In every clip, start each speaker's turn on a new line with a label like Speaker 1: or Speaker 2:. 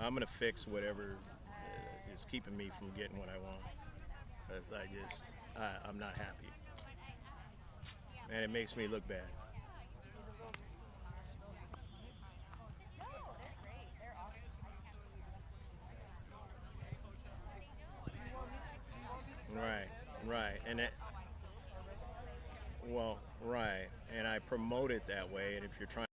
Speaker 1: I'm gonna fix whatever is keeping me from getting what I want, because I'm not happy, and it makes me look bad. Right, right, and it, well, right, and I promote it that way, and if you're trying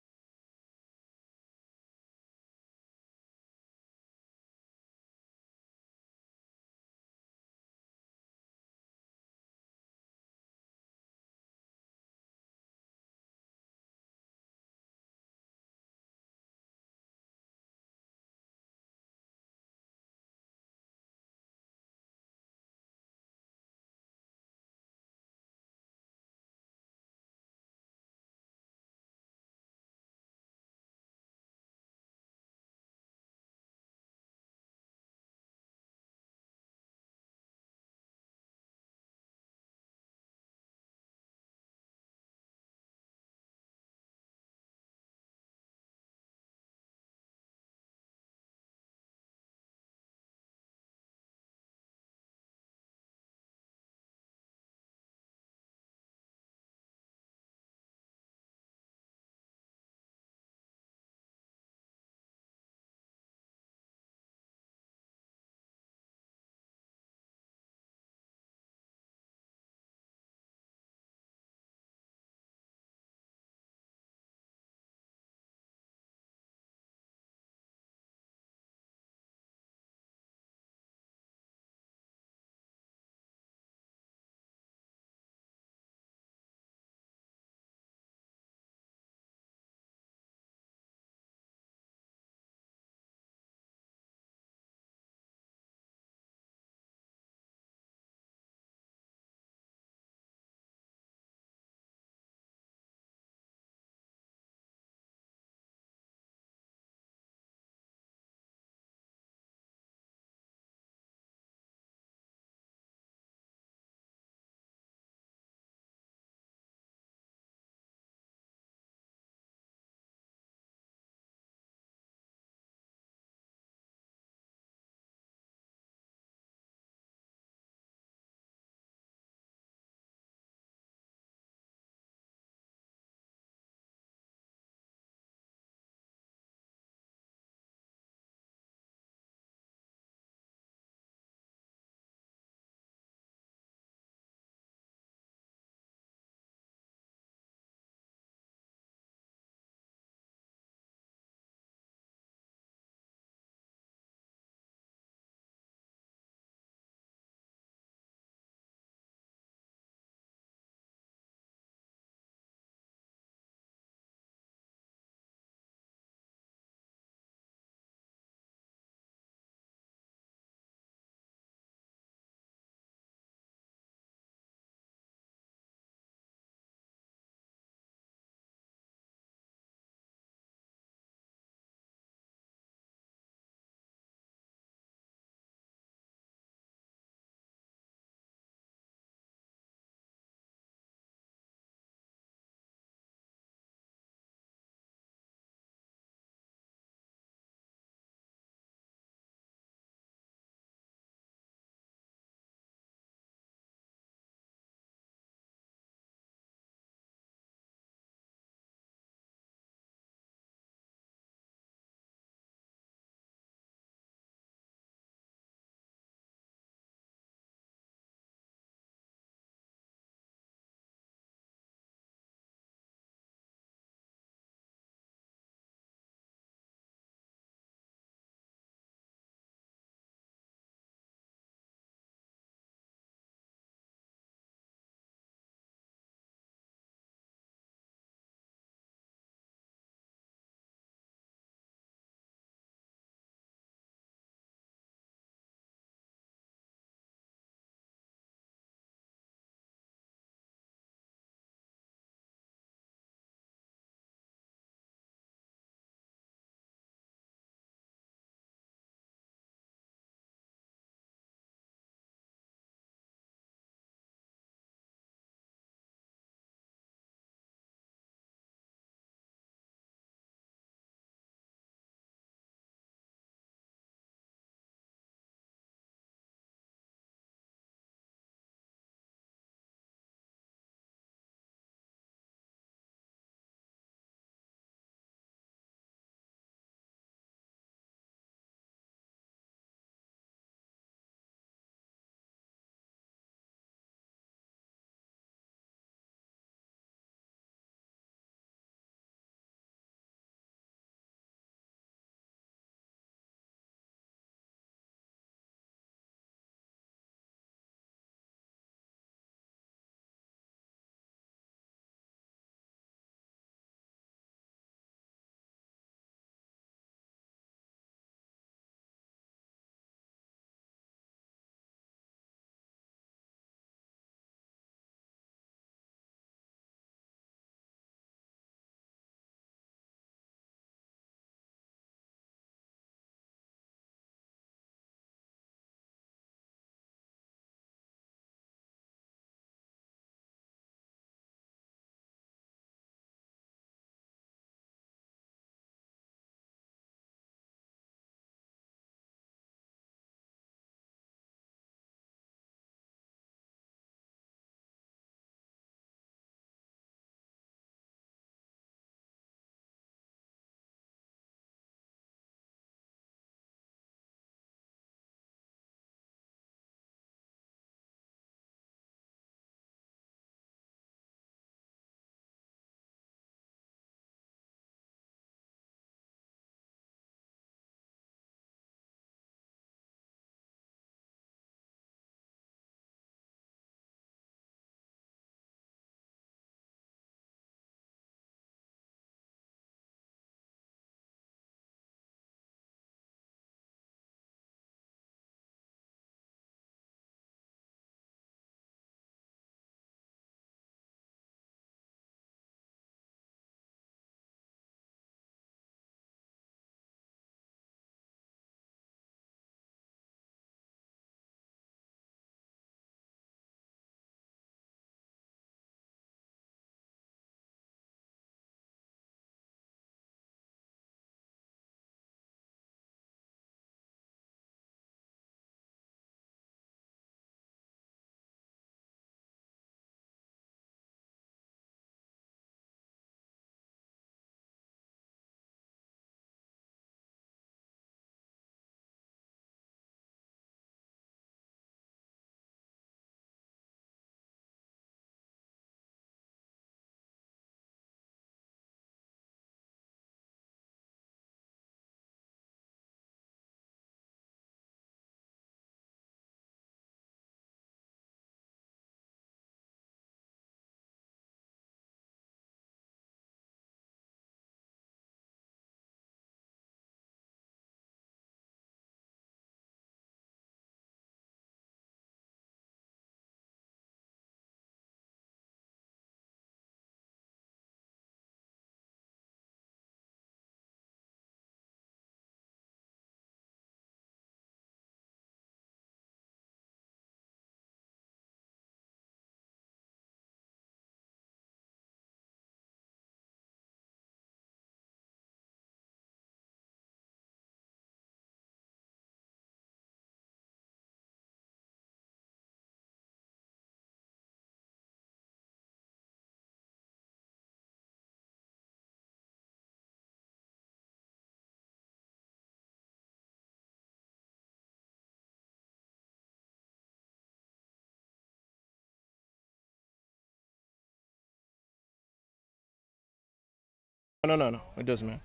Speaker 1: No. It doesn't matter.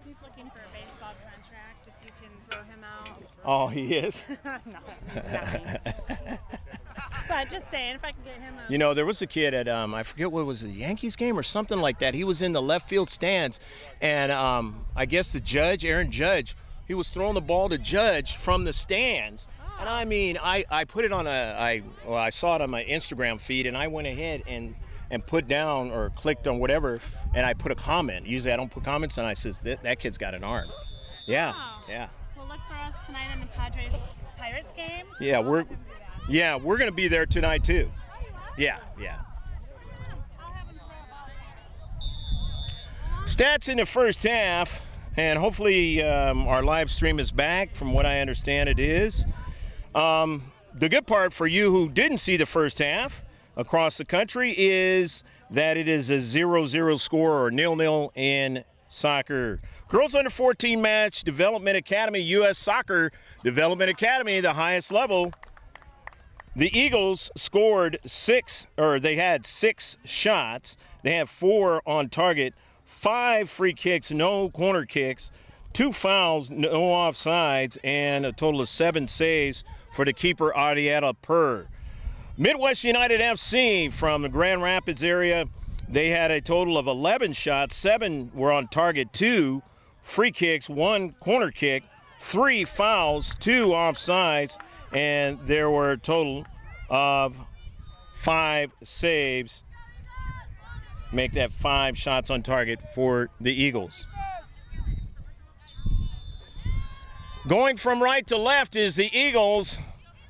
Speaker 2: He's looking for a baseball contract. If you can throw him out.
Speaker 1: Oh, he is?
Speaker 2: No. But just saying, if I can get him out.
Speaker 1: You know, there was a kid at, I forget what was the Yankees game or something like that. He was in the left field stands, and I guess the judge, Aaron Judge, he was throwing the ball to Judge from the stands. And I mean, I put it on I saw it on my Instagram feed, and I went ahead and put down or clicked on whatever, and I put a comment. Usually I don't put comments, and I says, that kid's got an arm. Yeah,
Speaker 2: Wow.
Speaker 1: yeah.
Speaker 2: Well, look for us tonight in the Pirates game.
Speaker 1: Yeah, we're going to be there tonight too. Yeah.
Speaker 2: I'll have him throw a ball.
Speaker 1: Stats in the first half, and hopefully our live stream is back. From what I understand, it is. The good part for you who didn't see the first half across the country is that it is a 0-0 score or 0-0 in soccer. Girls under 14 match, Development Academy, U.S. Soccer Development Academy, the highest level. The Eagles scored they had 6 shots. They have 4 on target, 5 free kicks, no corner kicks, 2 fouls, no offsides, and a total of 7 saves for the keeper, Arietta Purr. Midwest United FC from the Grand Rapids area, they had a total of 11 shots. 7 were on target, 2 free kicks, 1 corner kick, 3 fouls, 2 offsides, and there were a total of 5 saves. Make that 5 shots on target for the Eagles. Going from right to left is the Eagles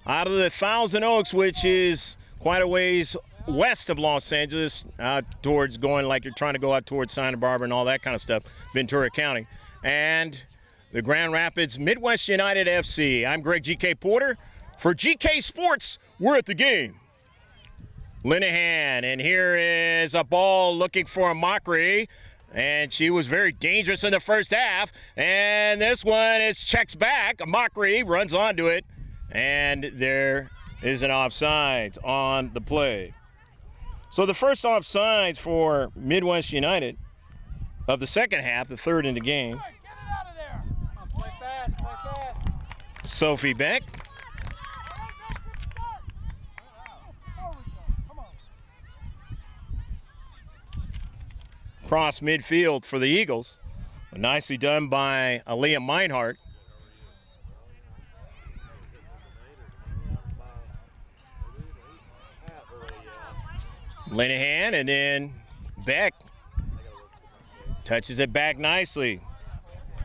Speaker 1: out of the Thousand Oaks, which is quite a ways west of Los Angeles, out towards going like you're trying to go out towards Santa Barbara and all that kind of stuff, Ventura County. And the Grand Rapids Midwest United FC. I'm Greg GK Porter. For GK Sports, we're at the game. Linehan, and here is a ball looking for a Mockery. And she was very dangerous in the first half. And this one is checks back. A Mockery runs onto it. And there is an offsides on the play. So the first offsides for Midwest United of the second half, the third in the game.
Speaker 3: Get it out of there. Come on, play fast, play fast.
Speaker 1: Sophie Beck. Cross midfield for the Eagles. Nicely done by Aaliyah Meinhardt. Linehan, and then Beck touches it back nicely.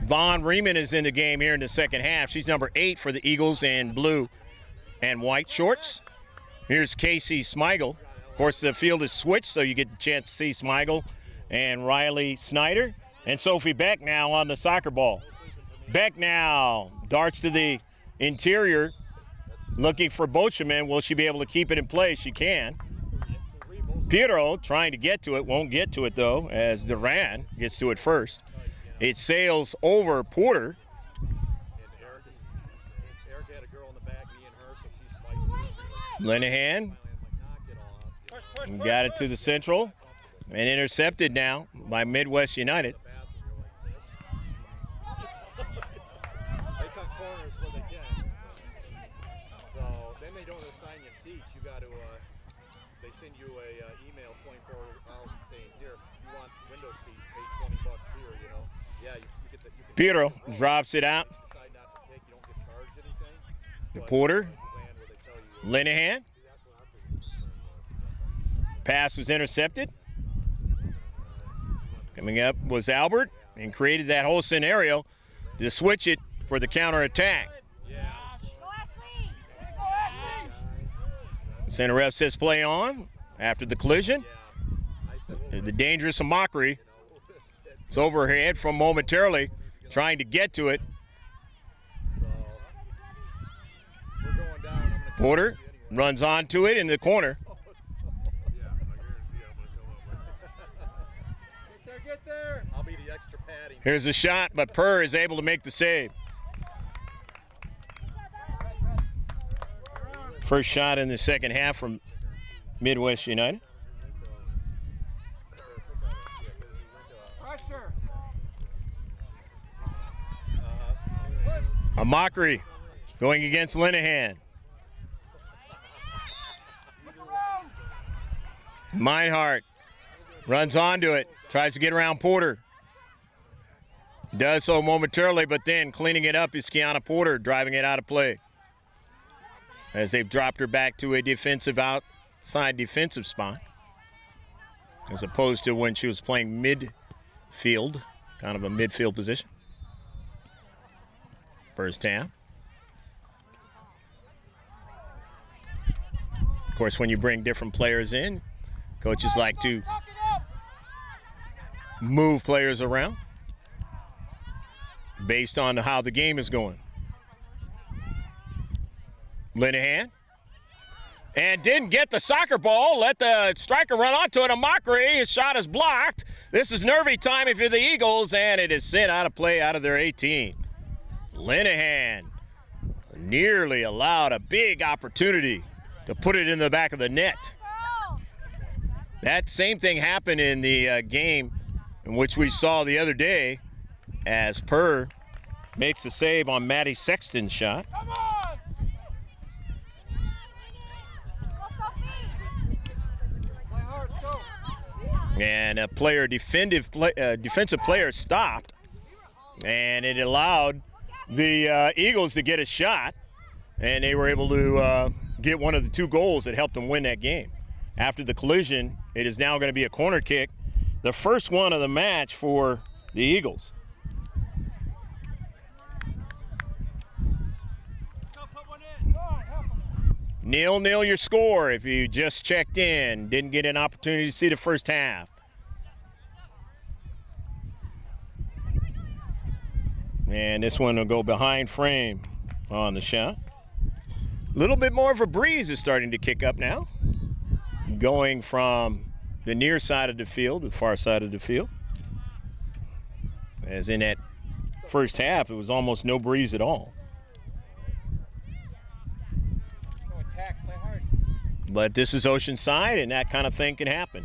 Speaker 1: Vaughn Riemann is in the game here in the second half. She's number 8 for the Eagles in blue and white shorts. Here's Casey Smigel. Of course, the field is switched, so you get the chance to see Smigel and Riley Snyder. And Sophie Beck now on the soccer ball. Beck now darts to the interior, looking for Bocheman. Will she be able to keep it in place? She can. Pietro trying to get to it, won't get to it though, as Duran gets to it first. It sails over Porter. Linehan got it to the central and intercepted now by Midwest United.
Speaker 4: They cut corners where they can. So then they don't assign you seats. You got to, they send you a email 24 hours saying, here, you want window seats, pay $20 here, you know. Yeah, you get the. You can
Speaker 1: Pietro drops it out.
Speaker 4: decide not to pick, you don't get charged anything.
Speaker 1: To
Speaker 4: But
Speaker 1: Porter.
Speaker 4: the land where they tell you,
Speaker 1: Linehan. Pass was intercepted. Coming up was Albert and created that whole scenario to switch it for the counterattack. Center ref says play on after the collision. The dangerous Mockery. It's overhead from momentarily trying to get to it.
Speaker 4: we're going down. I'm gonna
Speaker 1: Porter runs onto it in the corner.
Speaker 4: Get there. I'll be the extra padding.
Speaker 1: Here's a shot, but Purr is able to make the save. First shot in the second half from Midwest United. A mockery going against Linehan. Meinhardt runs onto it, tries to get around Porter. Does so momentarily, but then cleaning it up is Kiana Porter, driving it out of play. As they've dropped her back to a defensive outside defensive spot, as opposed to when she was playing midfield, kind of a midfield position. First half. Of course, when you bring different players in, coaches like to move players around based on how the game is going. Linehan. And didn't get the soccer ball. Let the striker run onto it. A mockery. His shot is blocked. This is nervy time if you're the Eagles, and it is sent out of play out of their 18. Linehan nearly allowed a big opportunity to put it in the back of the net. That same thing happened in the game in which we saw the other day as Purr makes a save on Maddie Sexton's shot. And a defensive player stopped, and it allowed the Eagles to get a shot, and they were able to get one of the 2 goals that helped them win that game. After the collision, it is now going to be a corner kick, the first one of the match for the Eagles. Nil your score if you just checked in. Didn't get an opportunity to see the first half. And this one will go behind frame on the shot. A little bit more of a breeze is starting to kick up now. Going from the near side of the field to the far side of the field. As in that first half, it was almost no breeze at all. But this is Oceanside, and that kind of thing can happen.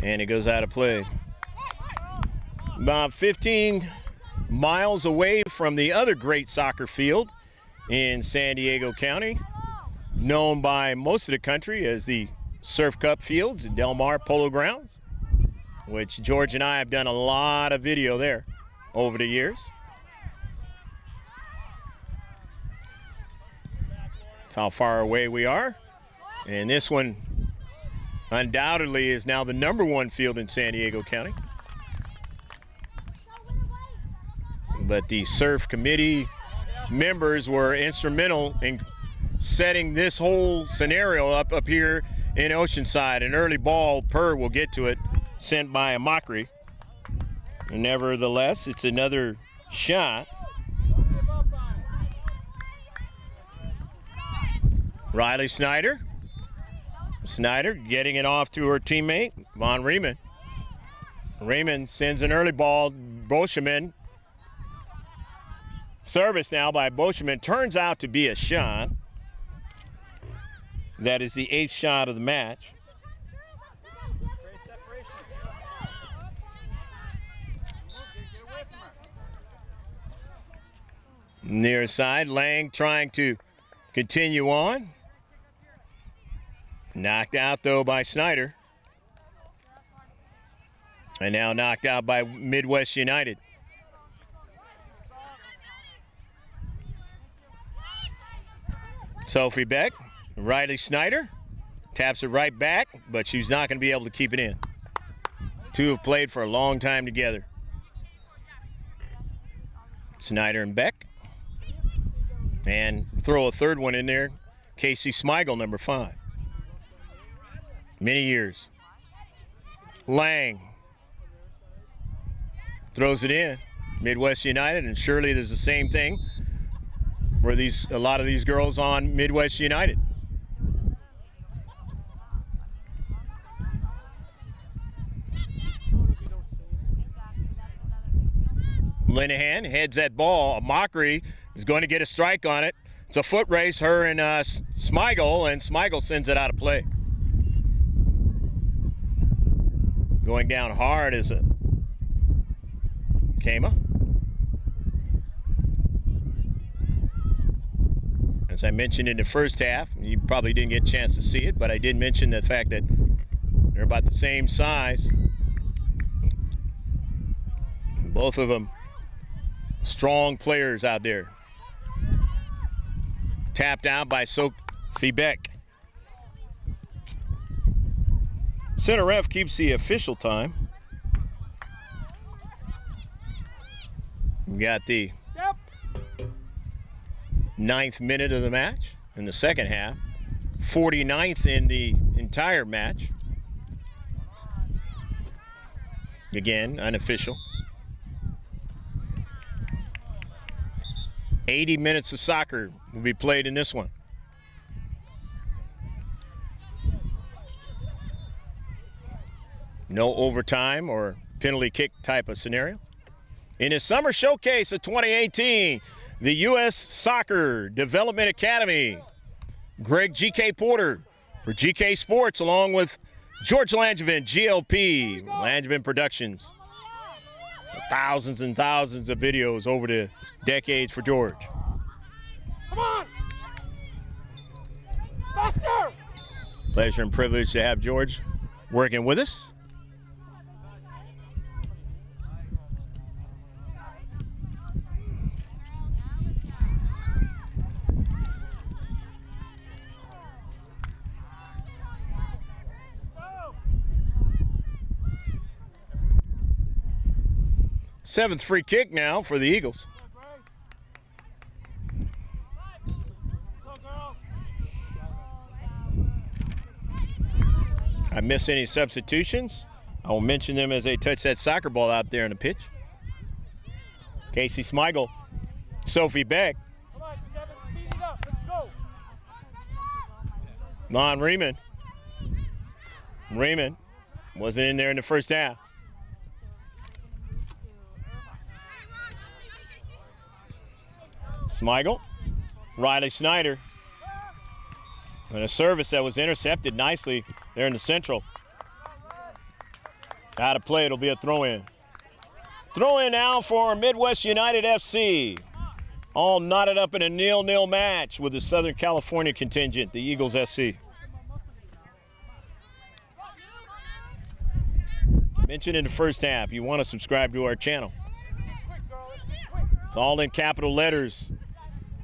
Speaker 1: And it goes out of play. About 15 miles away from the other great soccer field in San Diego County, known by most of the country as the Surf Cup Fields and Del Mar Polo Grounds, which George and I have done a lot of video there over the years. That's how far away we are. And this one undoubtedly is now the #1 field in San Diego County. But the Surf Committee members were instrumental in setting this whole scenario up here in Oceanside. An early ball, Purr will get to it, sent by a mockery. And nevertheless, it's another shot. Riley Snyder. Snyder getting it off to her teammate, Von Riemann. Riemann sends an early ball, Boscheman. Service now by Boscheman turns out to be a shot. That is the 8th shot of the match. Near side, Lang trying to continue on. Knocked out, though, by Snyder. And now knocked out by Midwest United. Sophie Beck, Riley Snyder, taps it right back, but she's not going to be able to keep it in. 2 have played for a long time together. Snyder and Beck. And throw a third one in there, Casey Smigel, number 5. Many years. Lang throws it in. Midwest United, and surely there's the same thing where a lot of these girls on Midwest United. Linehan heads that ball. A mockery is going to get a strike on it. It's a foot race, her and Smigel, and Smigel sends it out of play. Going down hard is Kama. As I mentioned in the first half, you probably didn't get a chance to see it, but I did mention the fact that they're about the same size. Both of them strong players out there. Tapped out by Sophie Beck. Center ref keeps the official time. We got the 9th minute of the match in the second half. 49th in the entire match. Again, unofficial. 80 minutes of soccer will be played in this one. No overtime or penalty kick type of scenario. In his summer showcase of 2018, the U.S. Soccer Development Academy, Greg G.K. Porter for GK Sports, along with George Langevin, GLP, Langevin Productions. Thousands and thousands of videos over the decades for George.
Speaker 3: Come on! Faster!
Speaker 1: Pleasure and privilege to have George working with us. Seventh free kick now for the Eagles. I miss any substitutions. I will mention them as they touch that soccer ball out there on the pitch. Casey Smigel, Sophie Beck.
Speaker 3: Come on, 7, speed it up. Let's go.
Speaker 1: Lon Riemann. Riemann wasn't in there in the first half. Smigel, Riley Snyder, and a service that was intercepted nicely there in the central. Out of play, it'll be a throw-in. Throw-in now for Midwest United FC. All knotted up in a 0-0 match with the Southern California contingent, the Eagles SC. Mentioned in the first half, you want to subscribe to our channel. It's all in capital letters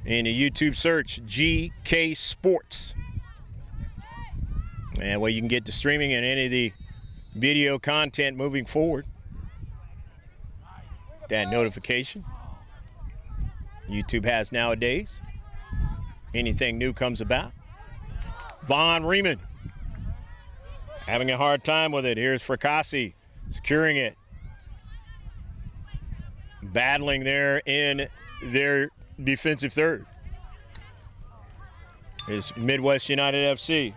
Speaker 1: in the YouTube search, GK Sports. And where you can get the streaming and any of the video content moving forward. That notification YouTube has nowadays. Anything new comes about. Von Riemann having a hard time with it. Here's Fracassi securing it. Battling there in their defensive third is Midwest United FC.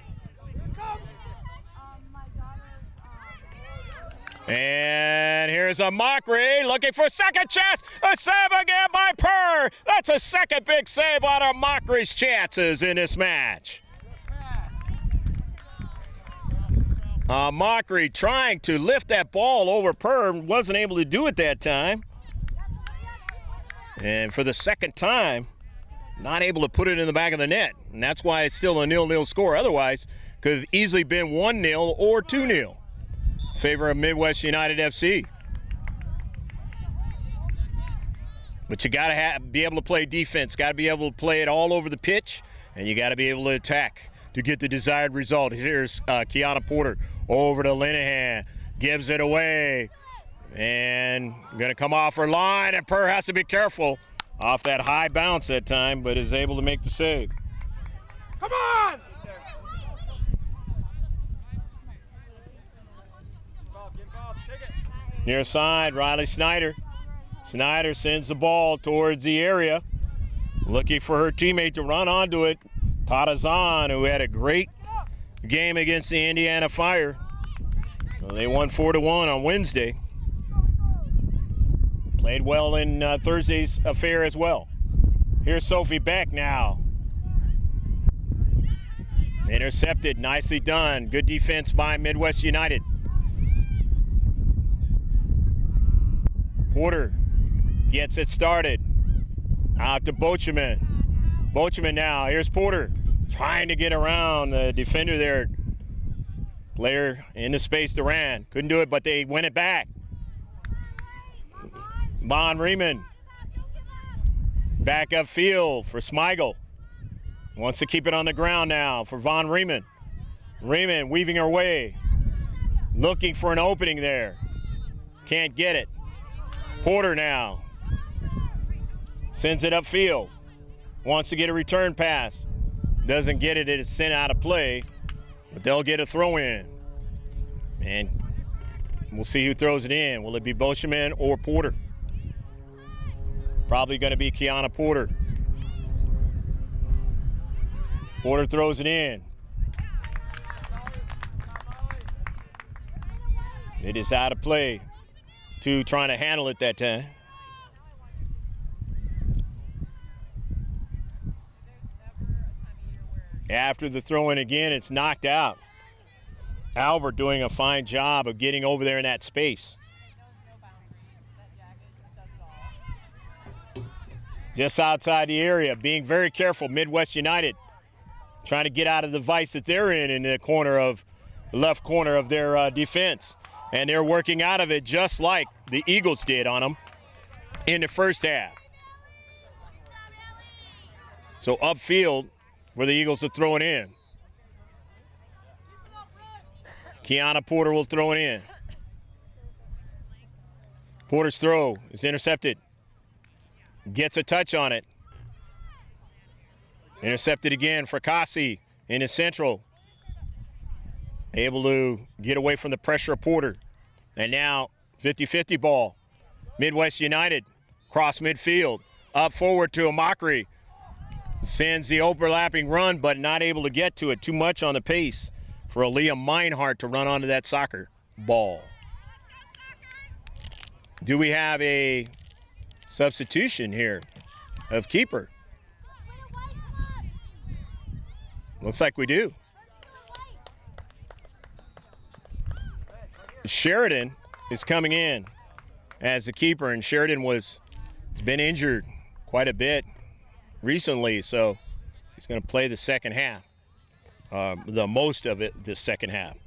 Speaker 1: And here's a Mockery looking for a second chance. A save again by Purr. That's a second big save out of Mockery's chances in this match. Mockery trying to lift that ball over Purr, wasn't able to do it that time. And for the second time, not able to put it in the back of the net. And that's why it's still a 0-0 score. Otherwise, could have easily been 1-0 or 2-0. Favor of Midwest United FC. But you got to be able to play defense. Got to be able to play it all over the pitch. And you got to be able to attack to get the desired result. Here's Kiana Porter over to Linehan. Gives it away. And going to come off her line. And Purr has to be careful off that high bounce that time, but is able to make the save.
Speaker 3: Come on!
Speaker 1: Near side, Riley Snyder. Snyder sends the ball towards the area, looking for her teammate to run onto it. Tadazan, who had a great game against the Indiana Fire. Well, they won 4-1 on Wednesday. Played well in Thursday's affair as well. Here's Sophie Beck now. Intercepted, nicely done. Good defense by Midwest United. Porter Gets it started. Out to Bocheman. Bocheman now. Here's Porter trying to get around the defender there. Player in the space, Duran. Couldn't do it, but they win it back. Von Riemann. Back upfield for Smigel. Wants to keep it on the ground now for Von Riemann. Riemann weaving her way. Looking for an opening there. Can't get it. Porter now. Sends it upfield. Wants to get a return pass. Doesn't get it. It is sent out of play. But they'll get a throw in. And we'll see who throws it in. Will it be Bocheman or Porter? Probably going to be Kiana Porter. Porter throws it in. It is out of play. Two trying to handle it that time. After the throw in again, it's knocked out. Albert doing a fine job of getting over there in that space. Just outside the area, being very careful. Midwest United trying to get out of the vice that they're in the corner of the left corner of their defense. And they're working out of it just like the Eagles did on them in the first half. So upfield, where the Eagles are throwing in. Kiana Porter will throw it in. Porter's throw is intercepted. Gets a touch on it. Intercepted again for Kasi in his central. Able to get away from the pressure of Porter. And now 50-50 ball. Midwest United cross midfield. Up forward to a Mockery. Sends the overlapping run, but not able to get to it. Too much on the pace for Aaliyah Meinhardt to run onto that soccer ball. Do we have a substitution here of keeper? Looks like we do. Sheridan is coming in as the keeper, and Sheridan has been injured quite a bit recently, so he's going to play the second half, the most of it this second half.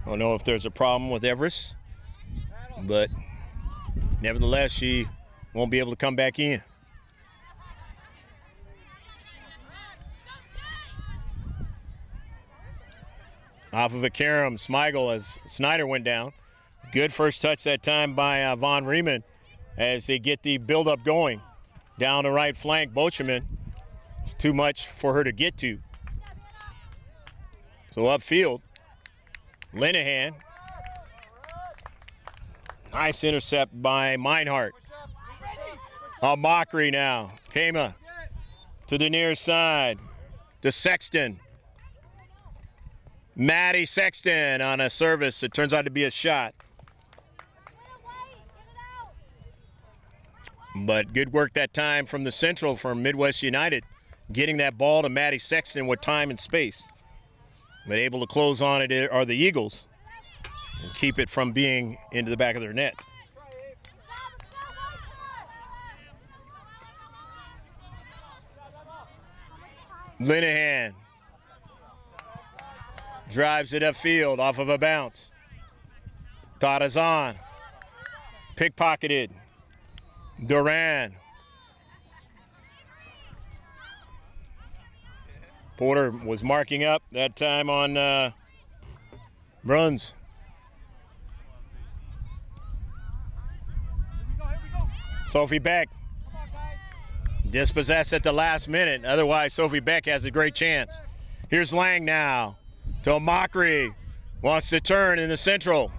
Speaker 1: I don't know if there's a problem with Everest, but nevertheless, she won't be able to come back in. Off of a carom, Smigel as Snyder went down. Good first touch that time by Von Riemann as they get the build-up going. Down the right flank, Bocheman. It's too much for her to get to. So upfield, Linehan. Nice intercept by Meinhardt. A Mockery now. Kama to the near side. To Sexton. Maddie Sexton on a service. It turns out to be a shot. But good work that time from the central from Midwest United. Getting that ball to Maddie Sexton with time and space. But able to close on it are the Eagles. And keep it from being into the back of their net. Linehan drives it upfield off of a bounce. Tarazan. Pickpocketed. Duran. Porter was marking up that time on Bruns. Sophie Beck dispossessed at the last minute. Otherwise, Sophie Beck has a great chance. Here's Lang now. To Mockery. Wants to turn in the central.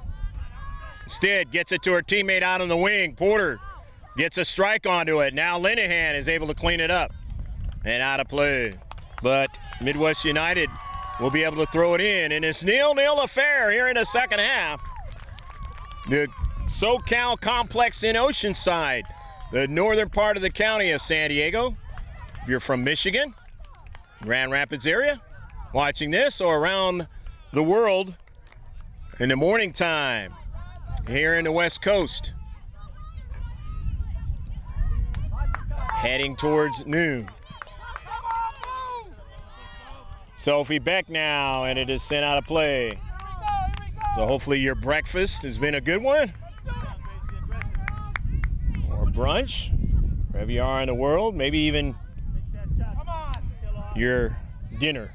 Speaker 1: Instead, gets it to her teammate out on the wing. Porter gets a strike onto it. Now Linehan is able to clean it up. And out of play. But Midwest United will be able to throw it in. And it's 0-0 affair here in the second half. The SoCal Complex in Oceanside, the northern part of the county of San Diego. If you're from Michigan, Grand Rapids area, watching this or around the world in the morning time. here in the West Coast. Heading towards noon. Sophie Beck now, and it is sent out of play. So hopefully your breakfast has been a good one. Or brunch, wherever you are in the world, maybe even your dinner.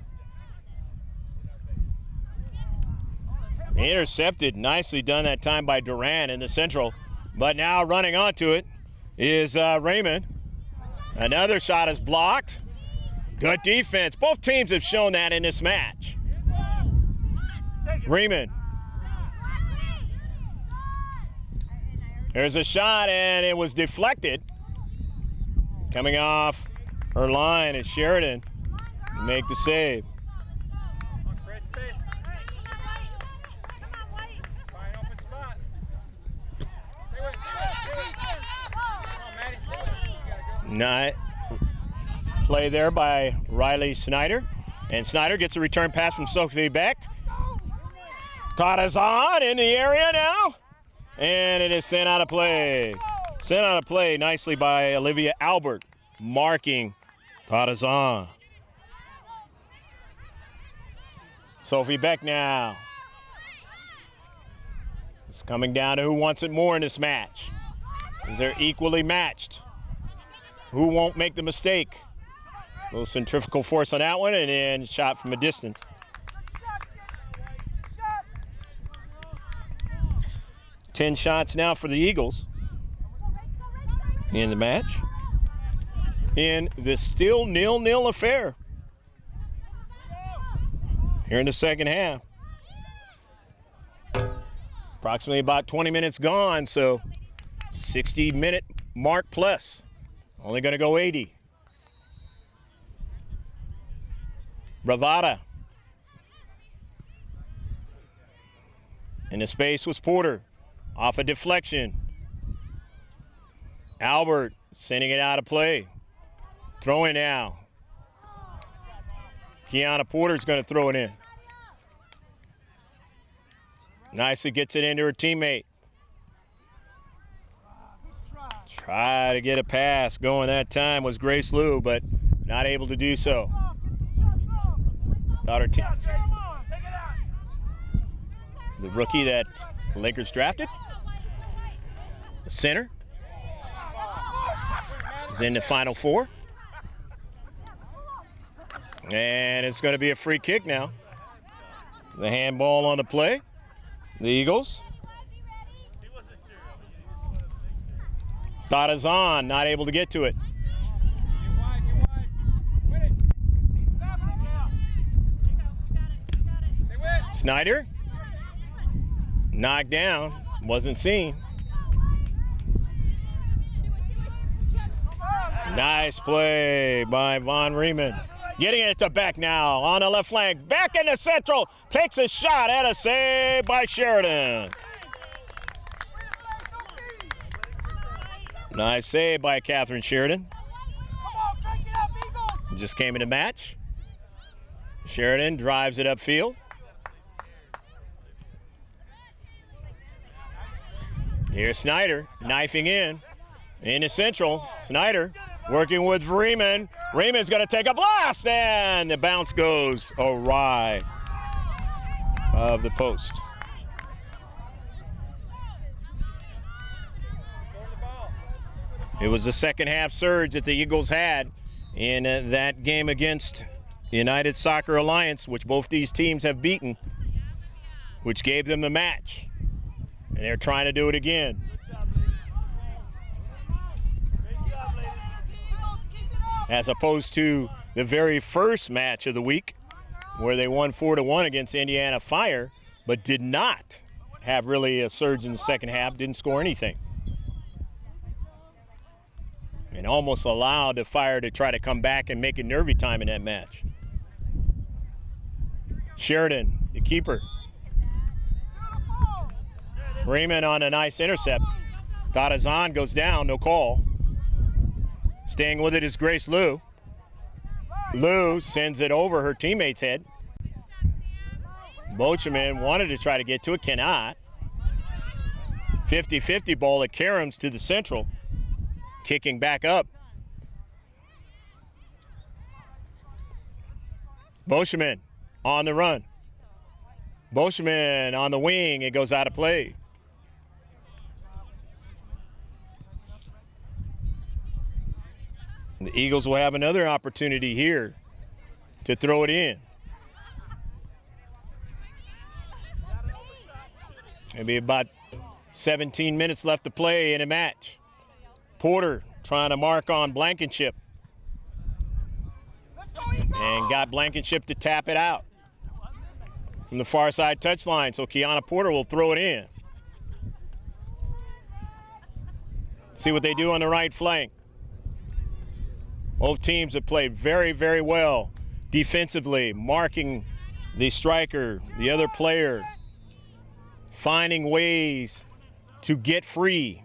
Speaker 1: Intercepted, nicely done that time by Duran in the central. But now running onto it is Raymond. Another shot is blocked. Good defense. Both teams have shown that in this match. Raymond. There's a shot, and it was deflected. Coming off her line is Sheridan to make the save. Nice play there by Riley Snyder. And Snyder gets a return pass from Sophie Beck. Tadazan in the area now. And it is sent out of play. Sent out of play nicely by Olivia Albert, marking Tadazan. Sophie Beck now. It's coming down to who wants it more in this match. Is they're equally matched. Who won't make the mistake? A little centrifugal force on that one, and then shot from a distance. Ten shots now for the Eagles in the match. In the still 0-0 affair here in the second half. Approximately about 20 minutes gone, so 60-minute mark plus. Only going to go 80. Bravada. In the space was Porter. Off a deflection. Albert sending it out of play. Throwing now. Kiana Porter's going to throw it in. Nicely gets it into her teammate. Try to get a pass going that time was Grace Liu, but not able to do so. Thought her team. The rookie that the Lakers drafted. The center. Is in the Final Four. And it's going to be a free kick now. The handball on the play. The Eagles. Tadazan not able to get to it. Snyder. Knocked down. Wasn't seen. Nice play by Von Riemann. Getting it to Beck now on the left flank. Back in the central. Takes a shot at a save by Sheridan. Nice save by Catherine Sheridan. Just came into match. Sheridan drives it upfield. Here's Snyder knifing in the central. Snyder working with Freeman. Freeman's going to take a blast, and the bounce goes awry of the post. It was the second half surge that the Eagles had in that game against United Soccer Alliance, which both these teams have beaten, which gave them the match. And they're trying to do it again. As opposed to the very first match of the week, where they won 4-1 against Indiana Fire, but did not have really a surge in the second half, didn't score anything. And almost allowed the Fire to try to come back and make it nervy time in that match. Sheridan, the keeper. Raymond on a nice intercept. Tadazan goes down, no call. Staying with it is Grace Liu. Liu sends it over her teammate's head. Bocheman wanted to try to get to it, cannot. 50-50 ball that caroms to the central. Kicking back up. Boschman on the run. Boschman on the wing. It goes out of play. The Eagles will have another opportunity here to throw it in. Maybe about 17 minutes left to play in a match. Porter trying to mark on Blankenship. And got Blankenship to tap it out from the far side touchline. So Kiana Porter will throw it in. See what they do on the right flank. Both teams have played very, very well defensively, marking the striker, the other player, finding ways to get free.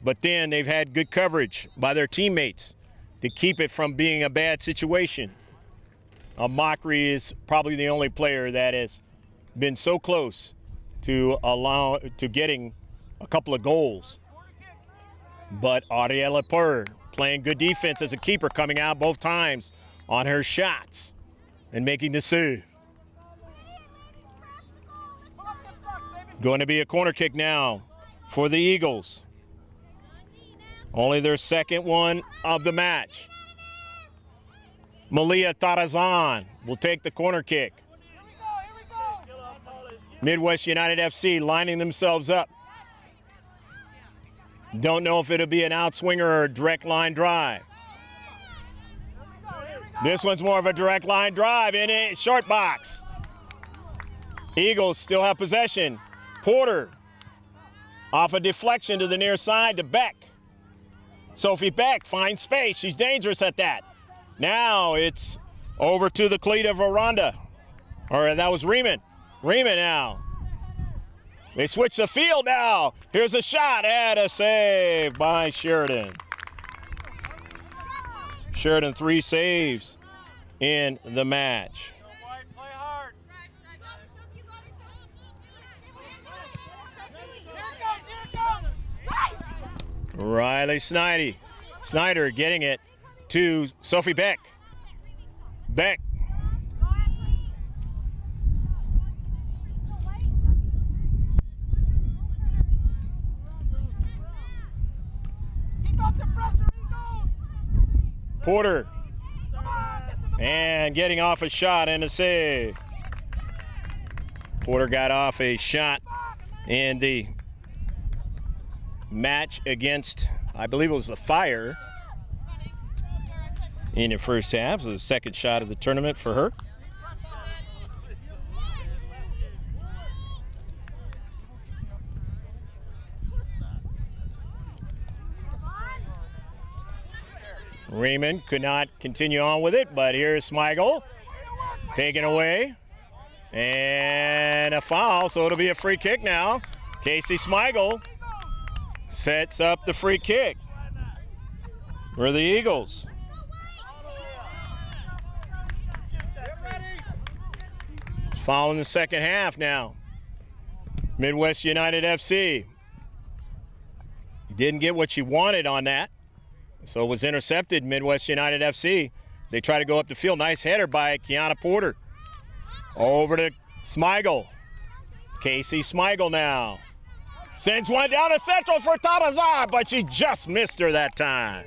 Speaker 1: But then they've had good coverage by their teammates to keep it from being a bad situation. Mockery is probably the only player that has been so close to getting a couple of goals. But Ariella Purr playing good defense as a keeper, coming out both times on her shots and making the save. Going to be a corner kick now for the Eagles. Only their second one of the match. Malia Tarazan will take the corner kick. Midwest United FC lining themselves up. Don't know if it'll be an outswinger or a direct line drive. This one's more of a direct line drive in a short box. Eagles still have possession. Porter off a deflection to the near side to Beck. Sophie Beck finds space. She's dangerous at that. Now it's over to the cleat of Aranda. Or that was Riemann. Riemann now. They switch the field now. Here's a shot and a save by Sheridan. Sheridan 3 saves in the match. Riley Snyder getting it to Sophie Beck. Beck. Porter. And getting off a shot and a save. Porter got off a shot in the match against, I believe it was the Fire in the first half. It was the second shot of the tournament for her. Raymond could not continue on with it, but here's Smigel taken away. And a foul, so it'll be a free kick now. Casey Smigel sets up the free kick for the Eagles. Foul in the second half now. Midwest United FC. Didn't get what she wanted on that. So it was intercepted, Midwest United FC. They try to go up the field. Nice header by Kiana Porter. Over to Smigel. Casey Smigel now. Sends one down the central for Tarazan, but she just missed her that time.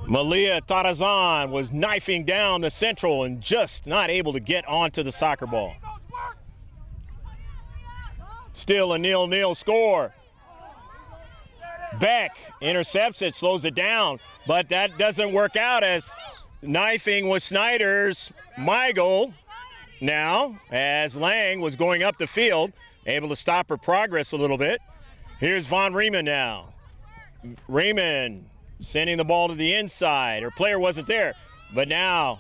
Speaker 1: Malia Tarazan was knifing down the central and just not able to get onto the soccer ball. Still a 0-0 score. Beck intercepts it, slows it down, but that doesn't work out as knifing was Snyder's Michael now as Lang was going up the field, able to stop her progress a little bit. Here's Von Riemann now. Riemann sending the ball to the inside. Her player wasn't there, but now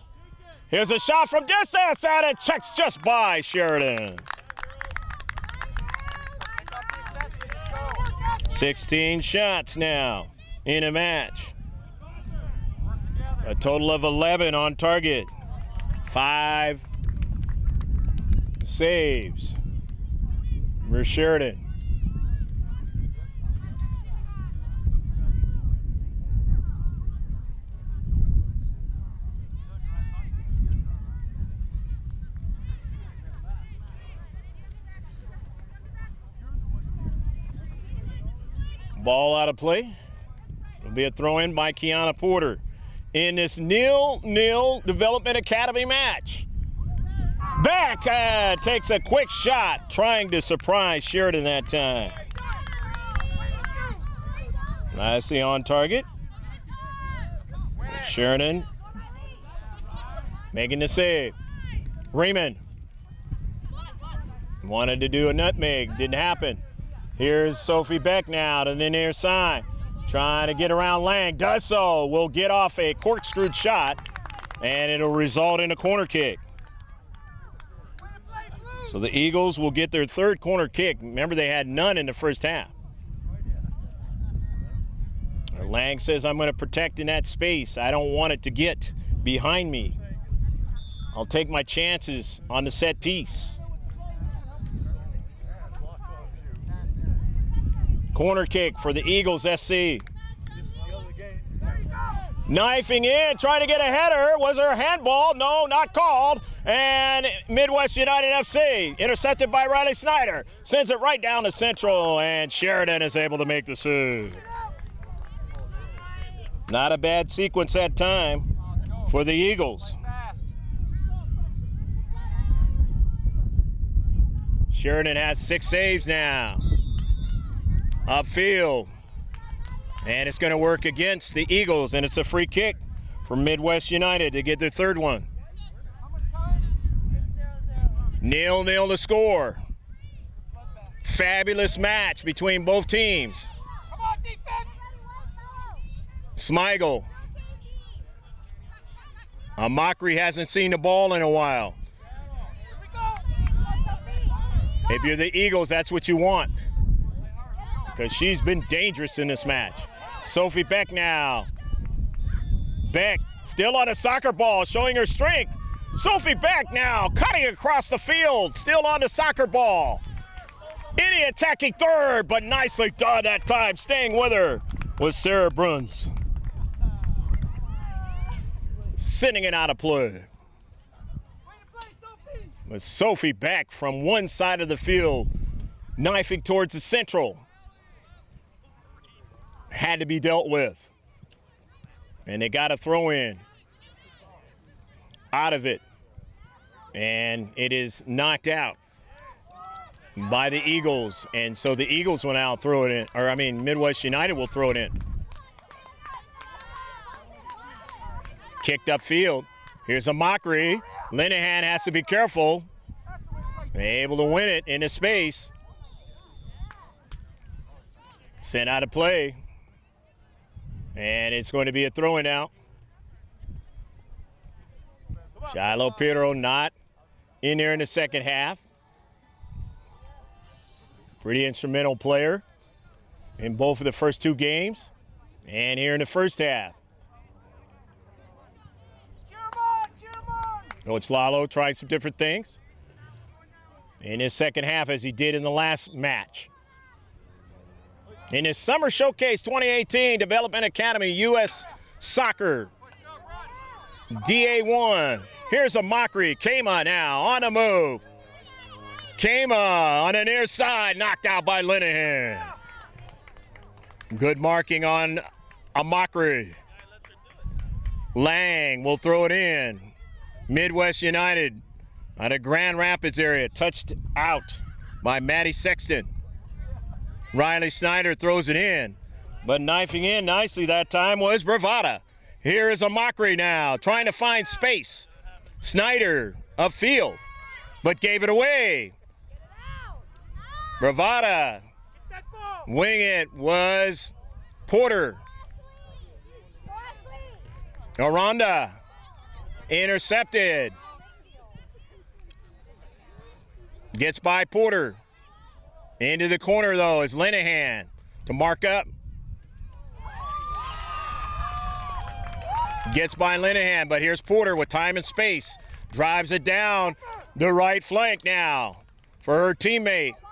Speaker 1: here's a shot from distance and it checks just by Sheridan. 16 shots now in a match. A total of 11 on target. 5 saves for Sheridan. Ball out of play. It'll be a throw in by Kiana Porter in this 0-0 Development Academy match. Beck takes a quick shot, trying to surprise Sheridan that time. Nicely on target. Sheridan making the save. Raymond wanted to do a nutmeg, didn't happen. Here's Sophie Beck now to the near side, trying to get around Lang. Does so. Will get off a corkscrewed shot, and it'll result in a corner kick. So the Eagles will get their third corner kick. Remember, they had none in the first half. Lang says, I'm going to protect in that space. I don't want it to get behind me. I'll take my chances on the set piece. Corner kick for the Eagles SC. Knifing in, trying to get a header. Was there a handball? No, not called. And Midwest United FC, intercepted by Riley Snyder, sends it right down to Central, and Sheridan is able to make the save. Not a bad sequence that time for the Eagles. Sheridan has 6 saves now. Upfield. And it's going to work against the Eagles, and it's a free kick for Midwest United to get their third one. 0-0 to score. Fabulous match between both teams. Smigel. Amakri hasn't seen the ball in a while. If you're the Eagles, that's what you want, because she's been dangerous in this match. Sophie Beck now. Beck still on a soccer ball, showing her strength. Sophie Beck now cutting across the field, still on the soccer ball. Any attacking third, but nicely done that time. Staying with her was Sarah Bruns. Sending it out of play. With Sophie Beck from one side of the field, knifing towards the Central. Had to be dealt with. And they got a throw in out of it. And it is knocked out by the Eagles. And so the Eagles will now throw it in, or I mean Midwest United will throw it in. Kicked upfield. Here's a mockery. Linehan has to be careful. Able to win it into space. Sent out of play. And it's going to be a throw-in now. Shiloh Pirro not in there in the second half. Pretty instrumental player in both of the first 2 games and here in the first half. Coach Lalo tried some different things in his second half, as he did in the last match. In his Summer Showcase 2018 Development Academy U.S. Soccer DA1. Here's a mockery. Kama now on the move. Kama on the near side, knocked out by Linehan. Good marking on a mockery. Lang will throw it in. Midwest United out of Grand Rapids area, touched out by Maddie Sexton. Riley Snyder throws it in, but knifing in nicely that time was Bravada. Here is a mockery now, trying to find space. Snyder upfield, but gave it away. Bravada, wing it was Porter. Aranda, intercepted. Gets by Porter. Into the corner, though, is Linehan to mark up. Gets by Linehan, but here's Porter with time and space. Drives it down the right flank now for her teammate.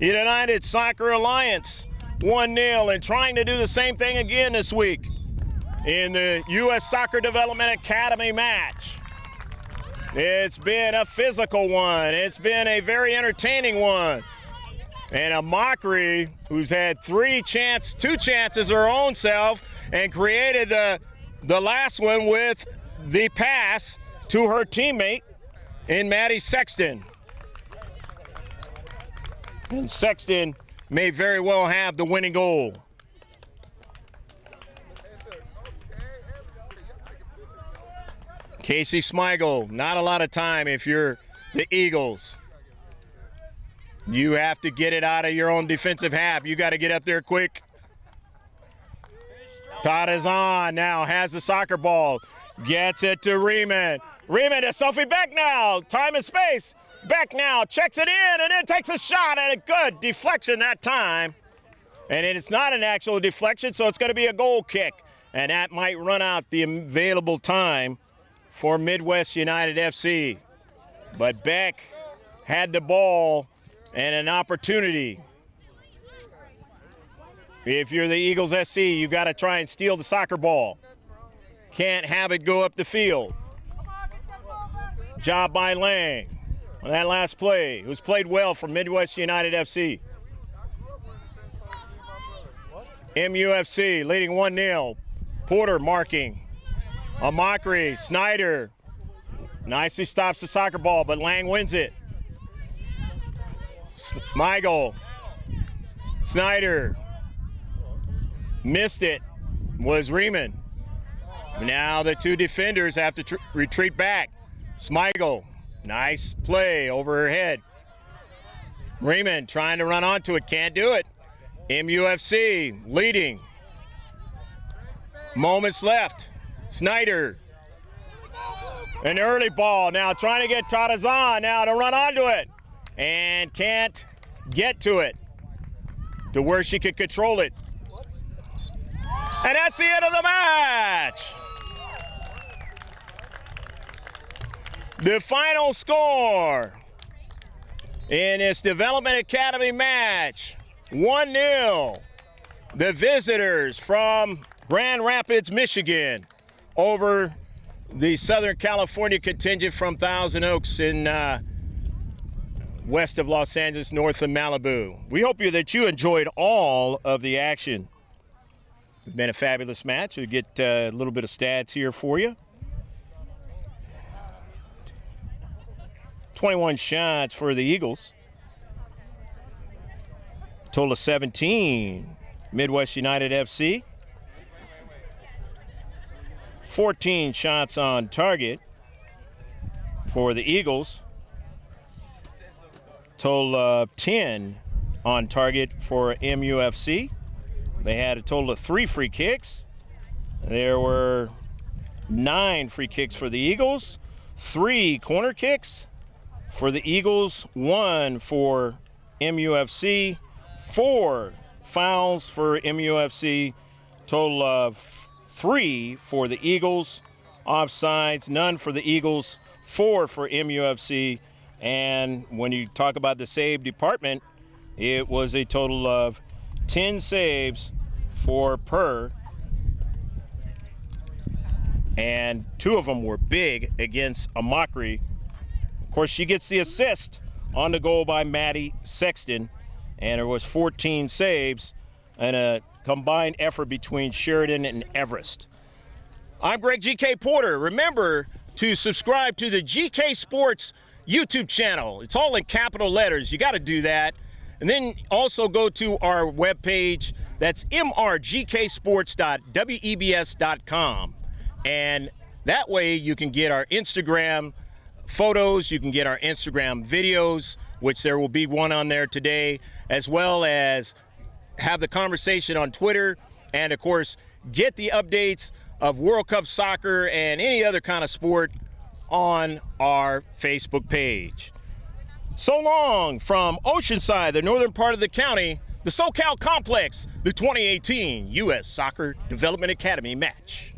Speaker 1: United Soccer Alliance 1-0, and trying to do the same thing again this week in the U.S. Soccer Development Academy match. It's been a physical one. It's been a very entertaining one. And a Mockery, who's had two chances her own self, and created the last one with the pass to her teammate in Maddie Sexton. And Sexton may very well have the winning goal. Casey Smigel, not a lot of time if you're the Eagles. You have to get it out of your own defensive half. You got to get up there quick. Todd is on now, has the soccer ball, gets it to Riemann. Riemann to Sophie Beck now, time and space. Beck now checks it in and then takes a shot, and a good deflection that time. And it's not an actual deflection, so it's going to be a goal kick. And that might run out the available time for Midwest United FC. But Beck had the ball and an opportunity. If you're the Eagles SC, you got to try and steal the soccer ball. Can't have it go up the field. Job by Lang on that last play. It was played well from Midwest United FC. MUFC leading 1-0. Porter marking. A Mockery. Snyder nicely stops the soccer ball, but Lang wins it. Smigel. Snyder. Missed it. Was Riemann. Now the two defenders have to retreat back. Smigel. Nice play over her head. Riemann trying to run onto it. Can't do it. MUFC leading. Moments left. Snyder. An early ball now, trying to get Tadazan now to run onto it. And can't get to it to where she could control it. And that's the end of the match. The final score in this Development Academy match, 1-0. The visitors from Grand Rapids, Michigan, over the Southern California contingent from Thousand Oaks in west of Los Angeles, north of Malibu. We hope that you enjoyed all of the action. It's been a fabulous match. We'll get a little bit of stats here for you. 21 shots for the Eagles. Total of 17, Midwest United FC. 14 shots on target for the Eagles. Total of 10 on target for MUFC. They had a total of 3 free kicks. There were 9 free kicks for the Eagles, 3 corner kicks for the Eagles, 1 for MUFC, 4 fouls for MUFC, total of 3 for the Eagles, offsides, none for the Eagles, 4 for MUFC, and when you talk about the save department, it was a total of 10 saves for Per, and 2 of them were big against a Mockery. Of course, she gets the assist on the goal by Maddie Sexton, and there was 14 saves and a combined effort between Sheridan and Everest. I'm Greg GK Porter. Remember to subscribe to the GK Sports YouTube channel. It's all in capital letters. You got to do that. And then also go to our webpage. That's mrgksports.webs.com. And that way you can get our Instagram photos, you can get our Instagram videos, which there will be one on there today, as well as have the conversation on Twitter, and of course, get the updates of World Cup soccer and any other kind of sport on our Facebook page. So long from Oceanside, the northern part of the county, the SoCal Complex, the 2018 U.S. Soccer Development Academy match.